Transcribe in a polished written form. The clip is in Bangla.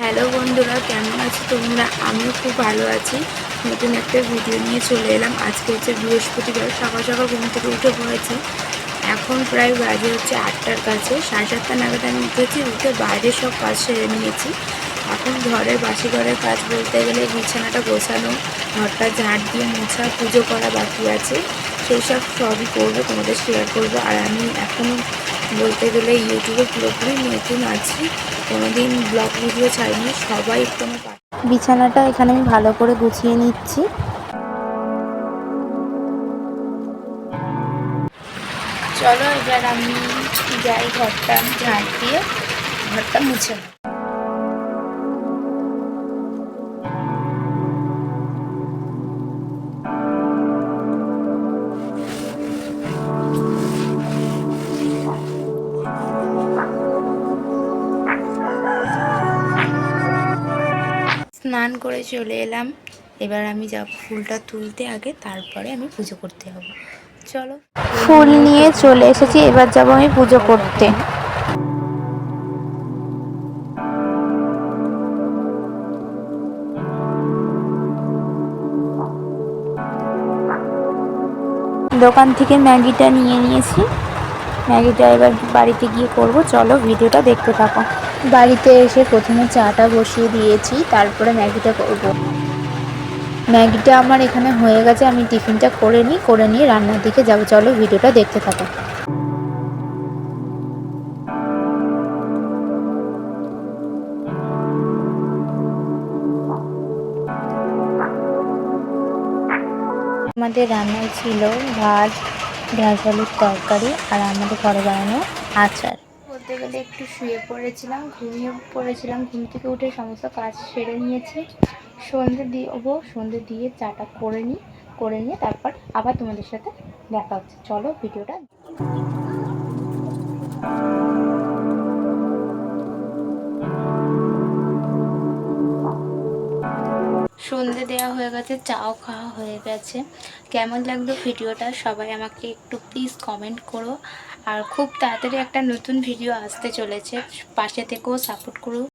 হ্যালো বন্ধুরা, কেমন আছো তোমরা? আমিও খুব ভালো আছি। নতুন একটা ভিডিও নিয়ে চলে এলাম। আজকে হচ্ছে বৃহস্পতিবার, সকাল সকাল ঘুম থেকে উঠে পড়েছি। এখন প্রায় বাজে হচ্ছে 8টার কাছে। 7:30 নাগাদ আমি উঠেছি, উঠে বাইরে সব কাজ সেরে নিয়েছি। এখন ঘরের বাসি ঘরের কাজ বলতে গেলে বিছানাটা গোছানো, ঘরটা ঝাড় দিয়ে মোছা, পুজো করা বাকি আছে। সেই সবই করবো, তোমাদের শেয়ার করবো। আর আমি এখনও বলতে গেলে ইউটিউবে পুরোপুরি নতুন আছি, কোনোদিন ব্লগ ভিডিও ছাড়িনি। সবাই একটু আমার বিছানাটা এখানে আমি ভালো করে গুছিয়ে নিচ্ছি। চলো এবার আমি যাই, ঘরটা ঝাড় দিয়ে ঘরটা মুছে নেব। স্নান করে চলে এলাম। এবার আমি যাব ফুলটা তুলতে আগে, তারপরে আমি পুজো করতে যাব। চলো, ফুল নিয়ে চলে এসেছি, এবার যাব আমি পুজো করতে। দোকান থেকে ম্যাগিটা নিয়ে নিয়েছি, ম্যাগিটা এবার বাড়িতে গিয়ে করব। চলো ভিডিওটা দেখতে থাকো। বাড়িতে এসে প্রথমে চাটা বসিয়ে দিয়েছি, তারপরে ম্যাগিটা করব। ম্যাগিটা আমার এখানে হয়ে গেছে, আমি টিফিনটা করে নিয়ে রান্নার দিকে যাব। চলো ভিডিওটা দেখতে থাকো। আমাদের রান্নায় ছিল ভাত, ঢ্যাঁড়স আলুর তরকারি, আর আমাদের ঘরে বানানো আচার। বলতে গেলে একটু শুয়ে পড়েছিলাম, ঘুমিয়ে পড়েছিলাম। ঘুম থেকে উঠে সমস্ত কাজ সেরে নিয়েছি। সন্ধে দিয়ে চাটা করে নিয়ে তারপর আবার তোমাদের সাথে দেখা হচ্ছে। চলো ভিডিওটা। সন্ধে দেওয়া হয়ে গেছে, চাও খাওয়া হয়ে গেছে। কেমন লাগলো ভিডিওটা সবাই আমাকে একটু প্লিজ কমেন্ট করো। আর খুব তাড়াতাড়ি একটা নতুন ভিডিও আসতে চলেছে, পাশে থেকেও সাপোর্ট করো।